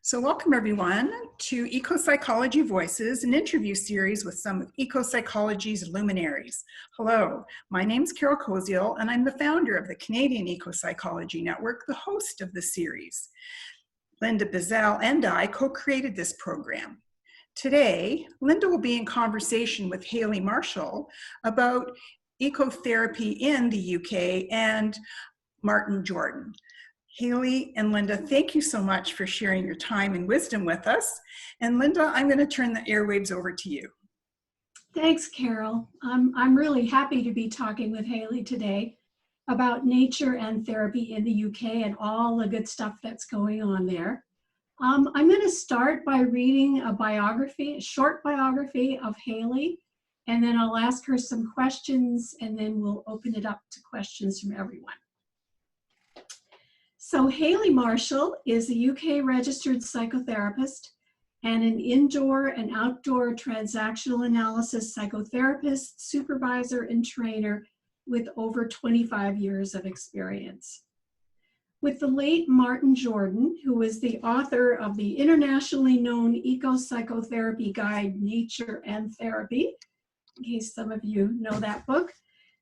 So welcome everyone to Ecopsychology Voices, an interview series with some of ecopsychology's luminaries. Hello, my name's Carol Koziel and I'm the founder of the Canadian Ecopsychology Network, the host of the series. Linda Buzzell and I co-created this program. Today, Linda will be in conversation with Hayley Marshall about ecotherapy in the UK and Martin Jordan. Hayley and Linda, thank you so much for sharing your time and wisdom with us. And Linda, I'm going to turn the airwaves over to you. Thanks, Carol. I'm really happy to be talking with Hayley today about nature and therapy in the UK and all the good stuff that's going on there. I'm going to start by reading a short biography of Hayley, and then I'll ask her some questions, and then we'll open it up to questions from everyone. So Hayley Marshall is a UK registered psychotherapist and an indoor and outdoor transactional analysis psychotherapist, supervisor, and trainer with over 25 years of experience. With the late Martin Jordan, who was the author of the internationally known Eco-Psychotherapy Guide, Nature and Therapy, in case some of you know that book,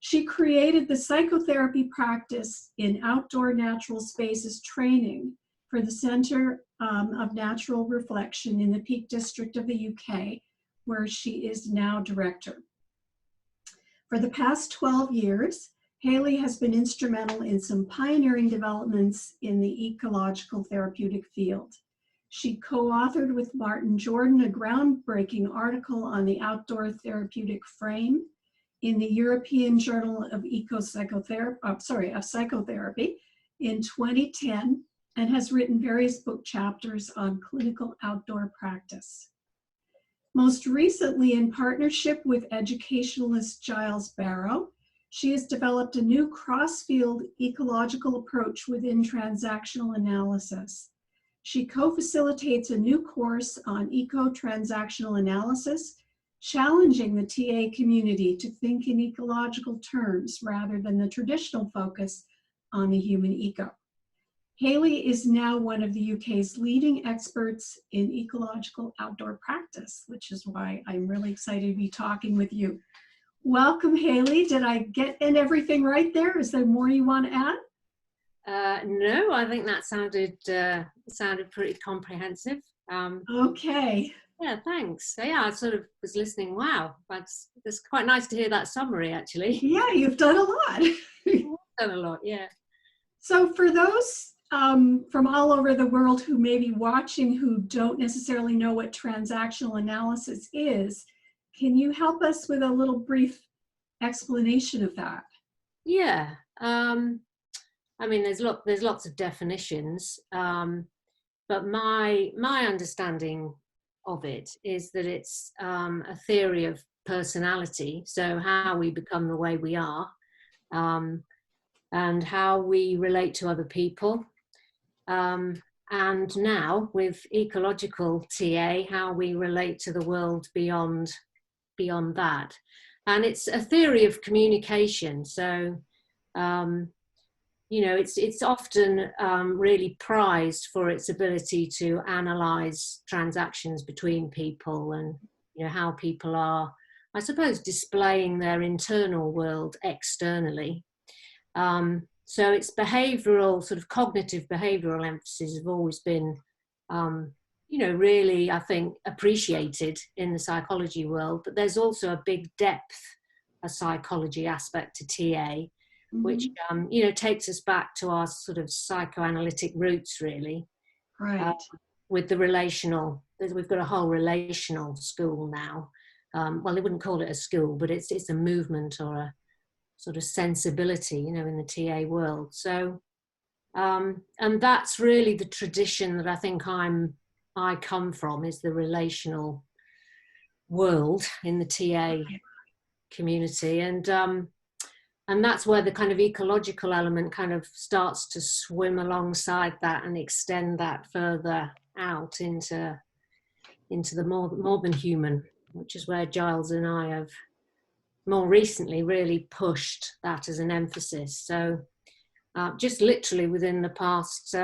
she created the psychotherapy practice in outdoor natural spaces training for the Center of Natural Reflection in the Peak District of the UK, where she is now director. For the past 12 years, Hayley has been instrumental in some pioneering developments in the ecological therapeutic field. She co-authored with Martin Jordan a groundbreaking article on the outdoor therapeutic frame in the European Journal of Psychotherapy in 2010, and has written various book chapters on clinical outdoor practice. Most recently, in partnership with educationalist Giles Barrow, she has developed a new cross-field ecological approach within transactional analysis. She co-facilitates a new course on eco-transactional analysis, challenging the TA community to think in ecological terms rather than the traditional focus on the human eco. Hayley is now one of the UK's leading experts in ecological outdoor practice, which is why I'm really excited to be talking with you. Welcome, Hayley. Did I get in everything right there? Is there more you want to add? No, I think that sounded pretty comprehensive. Okay. Yeah, thanks. So yeah, I sort of was listening. Wow, it's quite nice to hear that summary, actually. Yeah, you've done a lot. Done a lot, yeah. So for those from all over the world who may be watching who don't necessarily know what transactional analysis is, can you help us with a little brief explanation of that? Yeah, I mean, there's lots of definitions, but my understanding of it is that it's a theory of personality, so how we become the way we are, and how we relate to other people, and now with ecological TA, how we relate to the world beyond that. And it's a theory of communication, so you know, it's often really prized for its ability to analyze transactions between people, and you know how people are, I suppose, displaying their internal world externally. So its behavioral, sort of cognitive behavioral emphasis have always been, you know, really, I think, appreciated in the psychology world. But there's also a big depth, a psychology aspect to TA, which you know, takes us back to our sort of psychoanalytic roots, really. Right. With the relational, we've got a whole relational school now. Well, they wouldn't call it a school, but it's a movement or a sort of sensibility, you know, in the TA world. So, and that's really the tradition that I think I come from, is the relational world in the TA community, and that's where the kind of ecological element kind of starts to swim alongside that and extend that further out into the more than human, which is where Giles and I have more recently really pushed that as an emphasis. So just literally within the past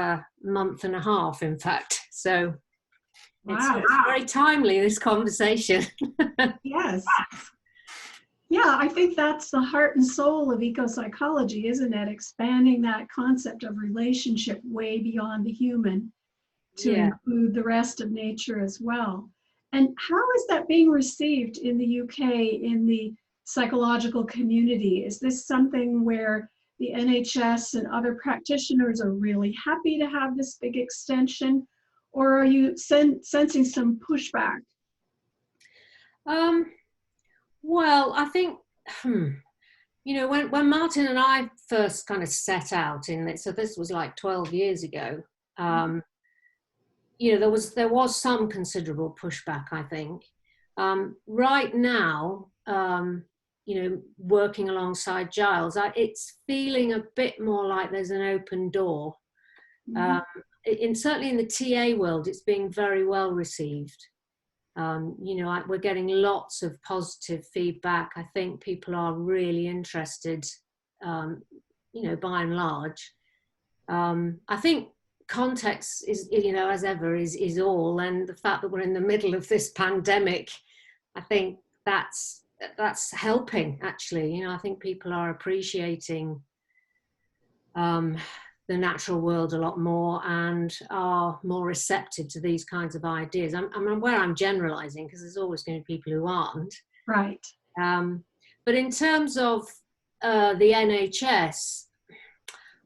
month and a half, in fact. So Wow. It's very timely, this conversation. Yes. Yeah, I think that's the heart and soul of ecopsychology, isn't it? Expanding that concept of relationship way beyond the human to Yeah. include the rest of nature as well. And how is that being received in the UK in the psychological community? Is this something where the NHS and other practitioners are really happy to have this big extension? Or are you sensing some pushback? Well, I think, you know, when Martin and I first kind of set out in this, so this was like 12 years ago, you know, there was some considerable pushback, I think. Right now, you know, working alongside Giles, it's feeling a bit more like there's an open door. Certainly in the TA world, it's being very well received. You know, we're getting lots of positive feedback. I think people are really interested, you know, by and large. I think context is, you know, as ever, is all. And the fact that we're in the middle of this pandemic, I think that's helping, actually. You know, I think people are appreciating the natural world a lot more and are more receptive to these kinds of ideas. I'm aware I'm generalizing because there's always going to be people who aren't. Right. But in terms of the NHS,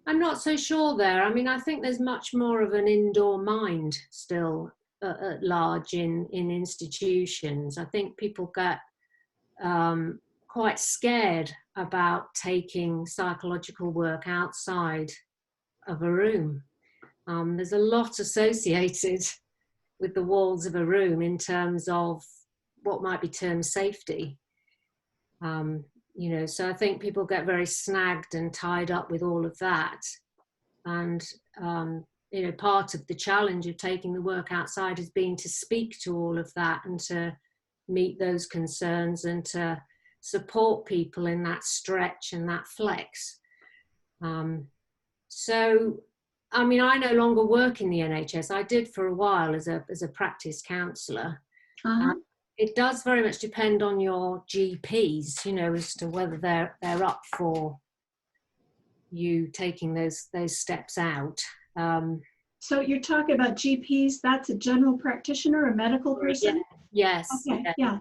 I'm not so sure there. I mean, I think there's much more of an indoor mind still at large in institutions. I think people get quite scared about taking psychological work outside of a room. There's a lot associated with the walls of a room in terms of what might be termed safety. You know, so I think people get very snagged and tied up with all of that. And, you know, part of the challenge of taking the work outside has been to speak to all of that and to meet those concerns and to support people in that stretch and that flex. So, I mean, I no longer work in the NHS. I did for a while as a practice counsellor. It does very much depend on your GPs, you know, as to whether they're up for you taking those steps out. So you're talking about GPs, that's a general practitioner, a medical person? Yeah. Yes. Okay, yeah.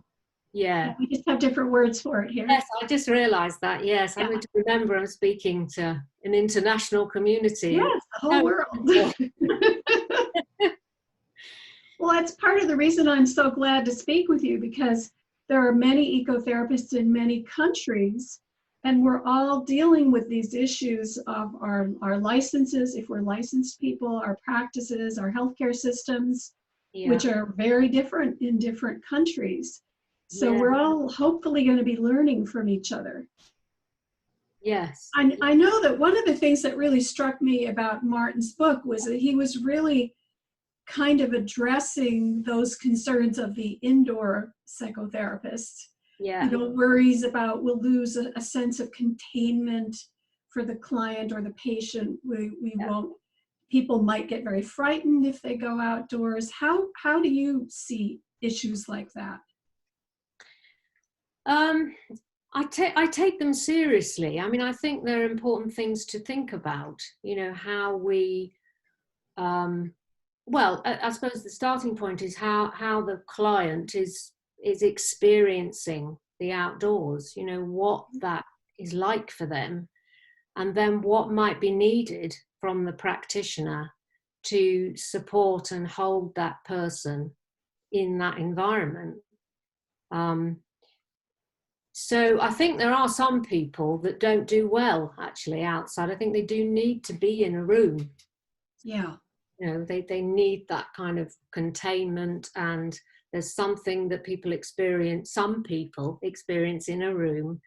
Yeah, we just have different words for it here. Yes, I just realised that, yes. Yeah. I need to remember I'm speaking to an international community. Yes, the whole world. Well, that's part of the reason I'm so glad to speak with you, because there are many ecotherapists in many countries, and we're all dealing with these issues of our licenses, if we're licensed people, our practices, our healthcare systems, which are very different in different countries. So we're all hopefully going to be learning from each other. Yes. I know that one of the things that really struck me about Martin's book was that he was really kind of addressing those concerns of the indoor psychotherapist. Yeah. You know, worries about we'll lose a sense of containment for the client or the patient. We won't, people might get very frightened if they go outdoors. How do you see issues like that? I take them seriously. I mean, I think they're important things to think about, you know, how we, well, I suppose the starting point is how the client is experiencing the outdoors, you know, what that is like for them, and then what might be needed from the practitioner to support and hold that person in that environment. So I think there are some people that don't do well actually outside. I think they do need to be in a room. Yeah. You know, they need that kind of containment, and there's something that some people experience in a room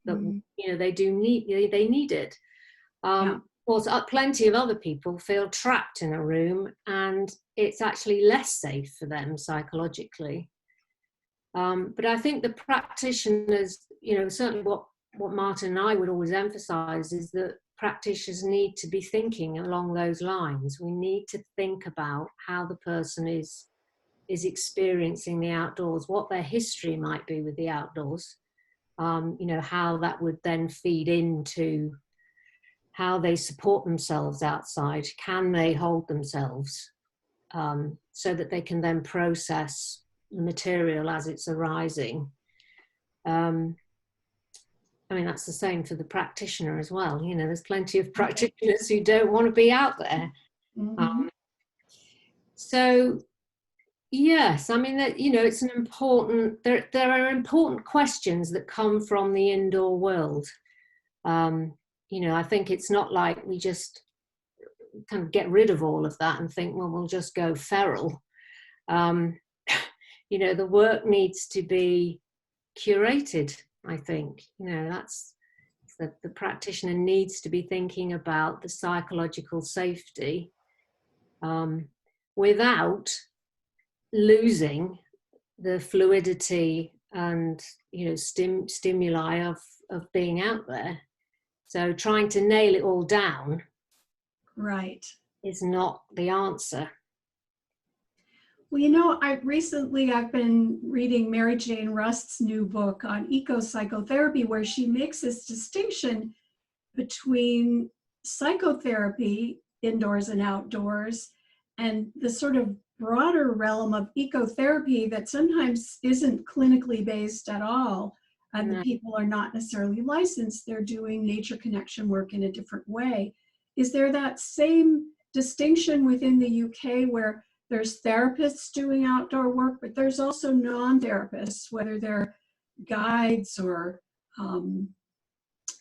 that, you know, they need it. Of course, plenty of other people feel trapped in a room and it's actually less safe for them psychologically. But I think the practitioners, you know, certainly what Martin and I would always emphasize is that practitioners need to be thinking along those lines. We need to think about how the person is is experiencing the outdoors, what their history might be with the outdoors, you know, how that would then feed into how they support themselves outside. Can they hold themselves so that they can then process the material as it's arising? I mean, that's the same for the practitioner as well. You know, there's plenty of practitioners who don't want to be out there. Mm-hmm. So, yes, I mean, that, you know, it's an important, there are important questions that come from the indoor world. You know, I think it's not like we just kind of get rid of all of that and think, well, we'll just go feral. You know, the work needs to be curated, I think. You know, that's the practitioner needs to be thinking about the psychological safety without losing the fluidity and, you know, stimuli of being out there. So trying to nail it all down, Right. is not the answer. Well, you know, I've been reading Mary Jane Rust's new book on eco-psychotherapy, where she makes this distinction between psychotherapy, indoors and outdoors, and the sort of broader realm of ecotherapy that sometimes isn't clinically based at all. And the people are not necessarily licensed. They're doing nature connection work in a different way. Is there that same distinction within the UK where there's therapists doing outdoor work, but there's also non-therapists, whether they're guides or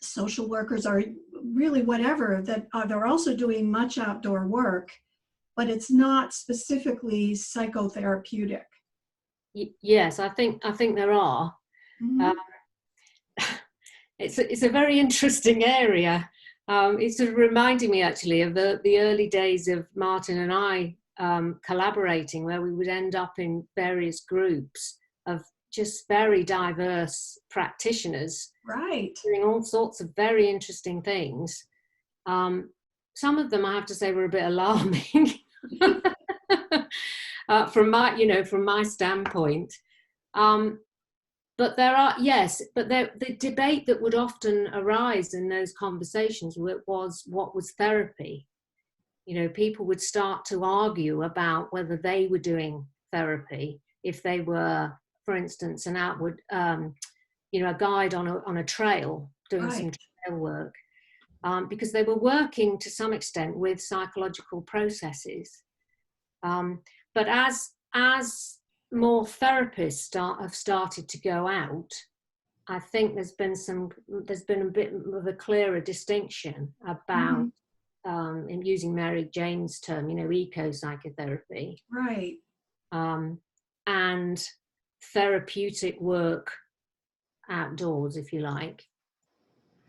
social workers or really whatever, that they're also doing much outdoor work, but it's not specifically psychotherapeutic? Yes, I think there are. Mm-hmm. It's a very interesting area. It's sort of reminding me actually of the early days of Martin and I collaborating, where we would end up in various groups of just very diverse practitioners, Right. doing all sorts of very interesting things. Some of them, I have to say, were a bit alarming from my standpoint. But there are, yes, but the debate that would often arise in those conversations was what was therapy. You know, people would start to argue about whether they were doing therapy if they were, for instance, an outward, you know, a guide on a trail, doing some trail work, because they were working to some extent with psychological processes. But as more therapists have started to go out, I think there's been a bit of a clearer distinction about, in using Mary Jane's term, you know, eco-psychotherapy, Right. and therapeutic work outdoors, if you like.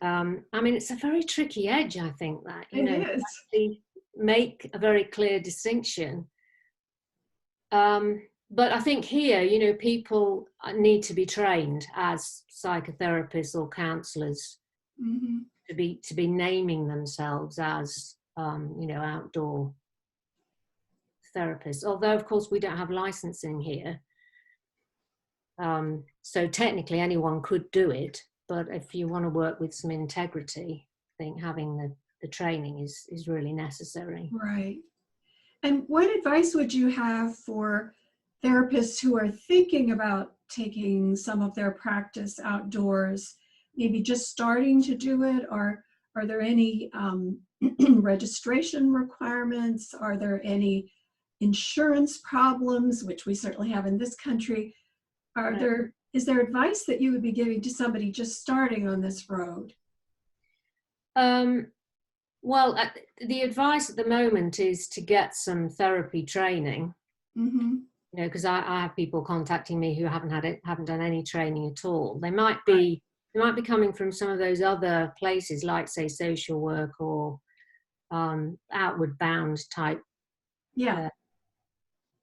I mean, it's a very tricky edge, I think, that, you know, It is. actually make a very clear distinction. But I think here, you know, people need to be trained as psychotherapists or counsellors to be naming themselves as, you know, outdoor therapists. Although, of course, we don't have licensing here. So technically anyone could do it, but if you want to work with some integrity, I think having the training is really necessary. Right. And what advice would you have for therapists who are thinking about taking some of their practice outdoors, maybe just starting to do it? Or are there any registration requirements? Are there any insurance problems, which we certainly have in this country? Is there advice that you would be giving to somebody just starting on this road? Well, the advice at the moment is to get some therapy training. You know, because I have people contacting me who haven't done any training at all. They might be coming from some of those other places, like say social work or outward bound type, you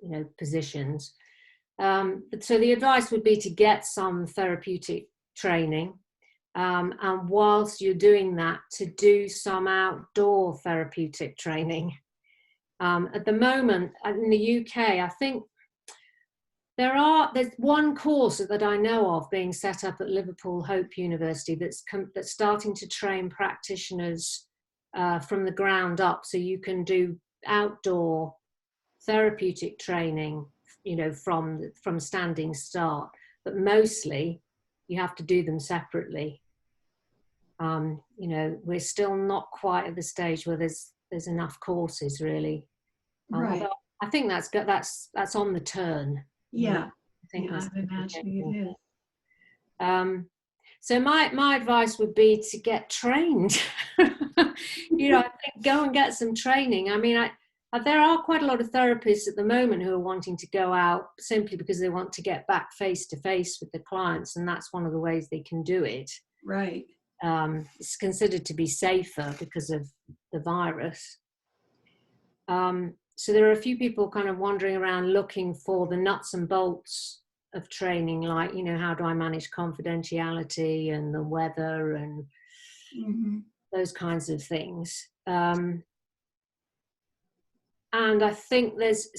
know, positions. But so the advice would be to get some therapeutic training. And whilst you're doing that, to do some outdoor therapeutic training. At the moment in the UK, I think there's one course that I know of being set up at Liverpool Hope University that's starting to train practitioners from the ground up, so you can do outdoor therapeutic training, you know, from standing start, but mostly you have to do them separately. You know, we're still not quite at the stage where there's enough courses really. Right. I think that's on the turn. Yeah. I think Yeah, I'm imagining it is. So my advice would be to get trained. You know, I think go and get some training. I mean, there are quite a lot of therapists at the moment who are wanting to go out simply because they want to get back face to face with the clients, and that's one of the ways they can do it. Right. It's considered to be safer because of the virus. So there are a few people kind of wandering around looking for the nuts and bolts of training, like, you know, how do I manage confidentiality and the weather and those kinds of things. And I think there's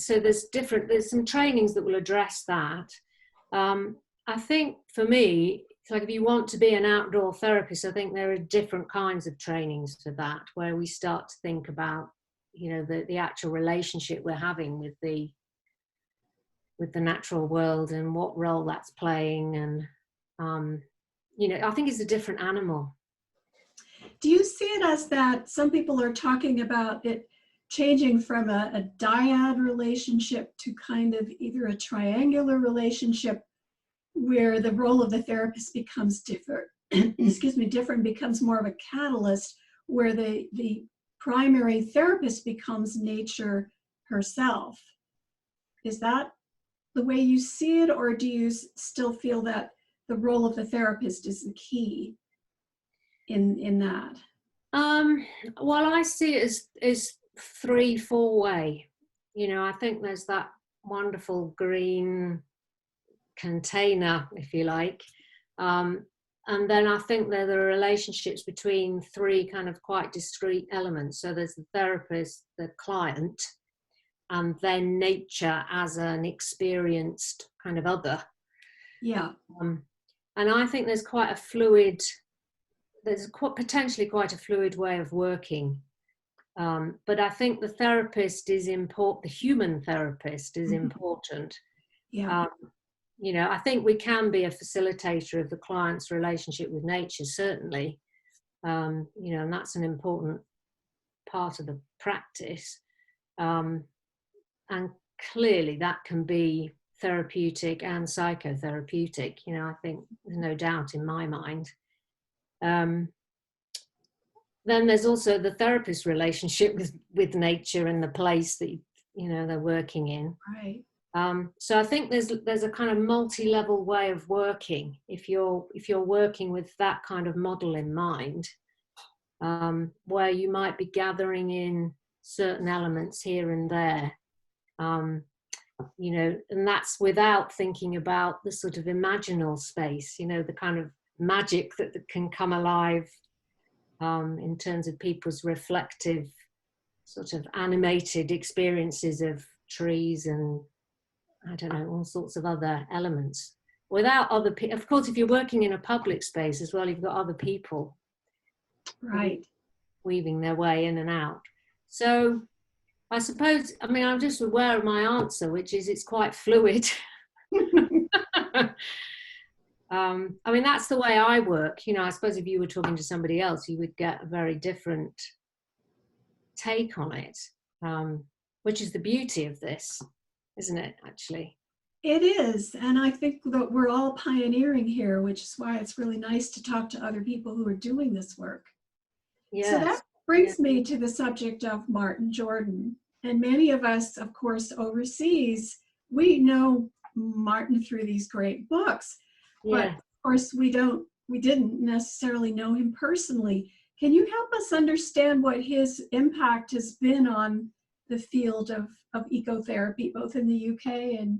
some trainings that will address that. I think for me, it's like if you want to be an outdoor therapist, I think there are different kinds of trainings for that, where we start to think about, you know, the actual relationship we're having with the natural world and what role that's playing. And, you know, I think it's a different animal. Do you see it as that some people are talking about it changing from a dyad relationship to kind of either a triangular relationship where the role of the therapist becomes different, different, becomes more of a catalyst, where the primary therapist becomes nature herself? Is that the way you see it, or do you still feel that the role of the therapist is the key in that? Well, I see it as 3-4 way. You know, I think there's that wonderful green container, if you like. And then I think there are relationships between 3 kind of quite discrete elements. So there's the therapist, the client, and then nature as an experienced kind of other. Yeah. And I think there's potentially quite a fluid way of working. But I think the therapist is important, the human therapist is important. Yeah. You know, I think we can be a facilitator of the client's relationship with nature, certainly. You know, and that's an important part of the practice. And clearly that can be therapeutic and psychotherapeutic. You know, I think there's no doubt in my mind. Then there's also the therapist's relationship with nature and the place that, you know, they're working in. Right. So I think there's a kind of multi-level way of working if you're working with that kind of model in mind, where you might be gathering in certain elements here and there, you know, and that's without thinking about the sort of imaginal space, you know, the kind of magic that can come alive in terms of people's reflective, sort of animated experiences of trees and, I don't know, all sorts of other elements. Without other people, of course, if you're working in a public space as well, you've got other people, right, weaving their way in and out. So I suppose, I mean, I'm just aware of my answer, which is it's quite fluid. I mean, that's the way I work. You know, I suppose if you were talking to somebody else, you would get a very different take on it, which is the beauty of this, isn't it, actually? It is. And I think that we're all pioneering here, which is why it's really nice to talk to other people who are doing this work. Yes. So that brings me to the subject of Martin Jordan. And many of us, of course, overseas, we know Martin through these great books. But of course, we didn't necessarily know him personally. Can you help us understand what his impact has been on the field of ecotherapy, both in the UK and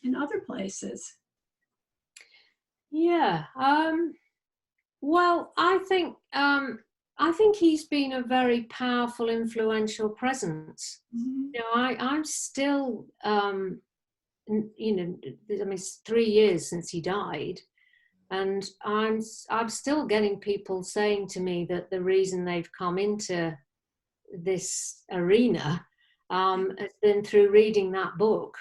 in other places? Yeah. Well, I think he's been a very powerful, influential presence. You know, I'm still you know, I mean, it's 3 years since he died, and I'm still getting people saying to me that the reason they've come into this arena has been through reading that book.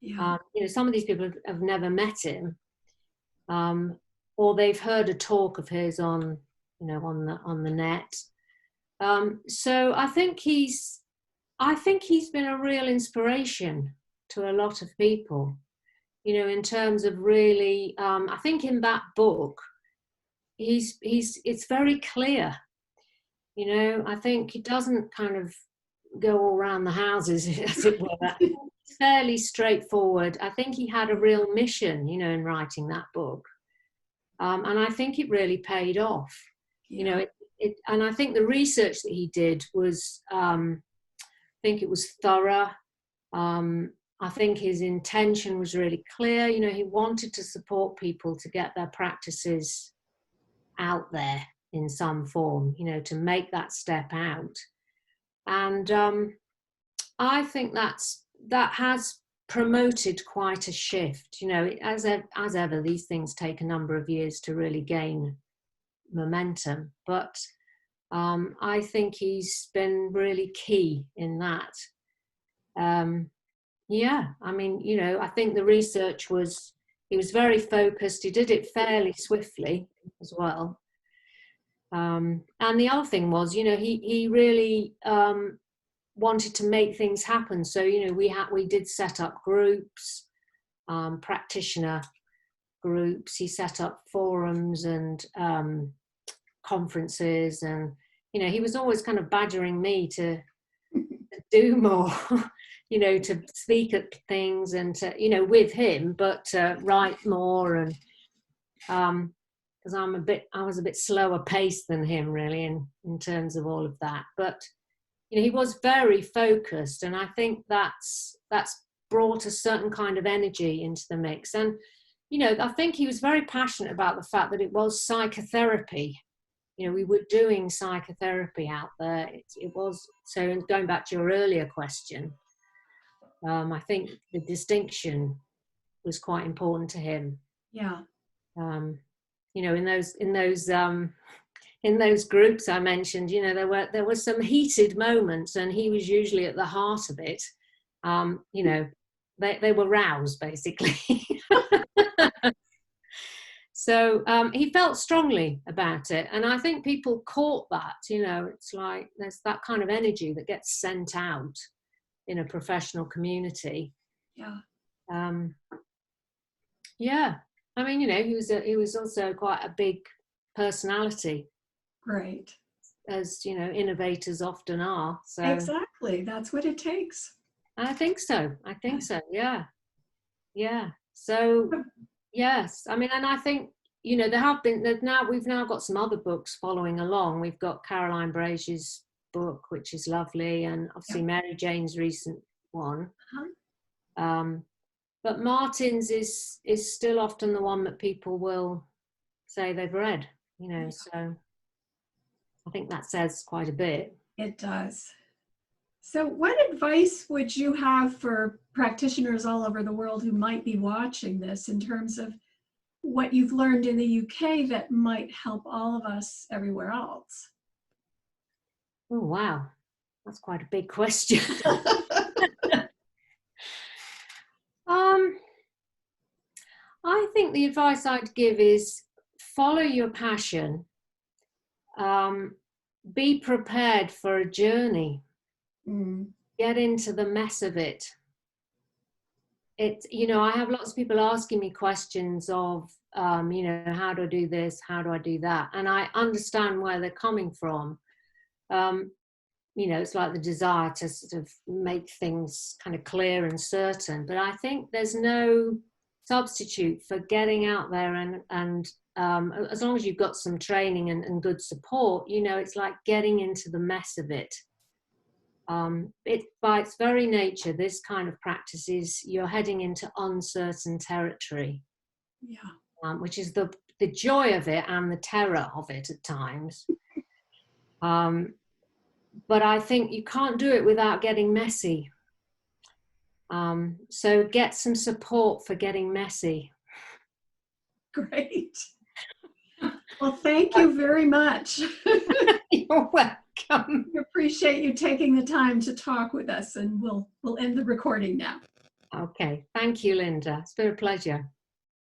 Yeah. You know, some of these people have never met him, or they've heard a talk of his on, you know, on the net. So I think he's been a real inspiration to a lot of people, you know, in terms of really, I think in that book, it's very clear, you know. I think he doesn't kind of go all around the houses, as it were. It's fairly straightforward. I think he had a real mission, you know, in writing that book. And I think it really paid off, you know, and I think the research that he did was, I think it was thorough. I think his intention was really clear. You know, he wanted to support people to get their practices out there in some form, you know, to make that step out. And I think that has promoted quite a shift. You know, as ever, these things take a number of years to really gain momentum. But I think he's been really key in that. Yeah, I mean, you know, I think the research he was very focused. He did it fairly swiftly as well. And the other thing was, you know, he really wanted to make things happen. So, you know, we did set up groups, practitioner groups. He set up forums and conferences, and, you know, he was always kind of badgering me to do more, you know, to speak at things and to, you know, with him, but write more. And because I was a bit slower paced than him, really, in terms of all of that. But, you know, he was very focused, and I think that's brought a certain kind of energy into the mix. And, you know, I think he was very passionate about the fact that it was psychotherapy. You know, we were doing psychotherapy out there. It was, so going back to your earlier question, I think the distinction was quite important to him. Yeah. You know, in those groups I mentioned, you know, there were some heated moments, and he was usually at the heart of it. You know, they were roused, basically. So he felt strongly about it, and I think people caught that. You know, it's like there's that kind of energy that gets sent out in a professional community. Yeah. Yeah. I mean, you know, he was also quite a big personality. Great. As, you know, innovators often are. So Exactly. That's what it takes. I think so. Yeah. Yeah. So yes. I mean, and I think, you know, we've now got some other books following along. We've got Caroline Brazier's book, which is lovely, and obviously Mary Jane's recent one. But Martin's is still often the one that people will say they've read, you know, so I think that says quite a bit. It does. So what advice would you have for practitioners all over the world who might be watching this in terms of what you've learned in the UK that might help all of us everywhere else? Oh, wow. That's quite a big question. I think the advice I'd give is follow your passion. Be prepared for a journey. Get into the mess of it. You know, I have lots of people asking me questions of, you know, how do I do this? How do I do that? And I understand where they're coming from. You know, it's like the desire to sort of make things kind of clear and certain. But I think there's no substitute for getting out there and as long as you've got some training and good support, you know, it's like getting into the mess of it. It, by its very nature, this kind of practice is you're heading into uncertain territory. Yeah. Which is the joy of it and the terror of it at times. But I think you can't do it without getting messy. So get some support for getting messy. Great. Well, thank you very much. You're welcome. We appreciate you taking the time to talk with us, and we'll end the recording now. Okay, thank you, Linda. It's been a pleasure.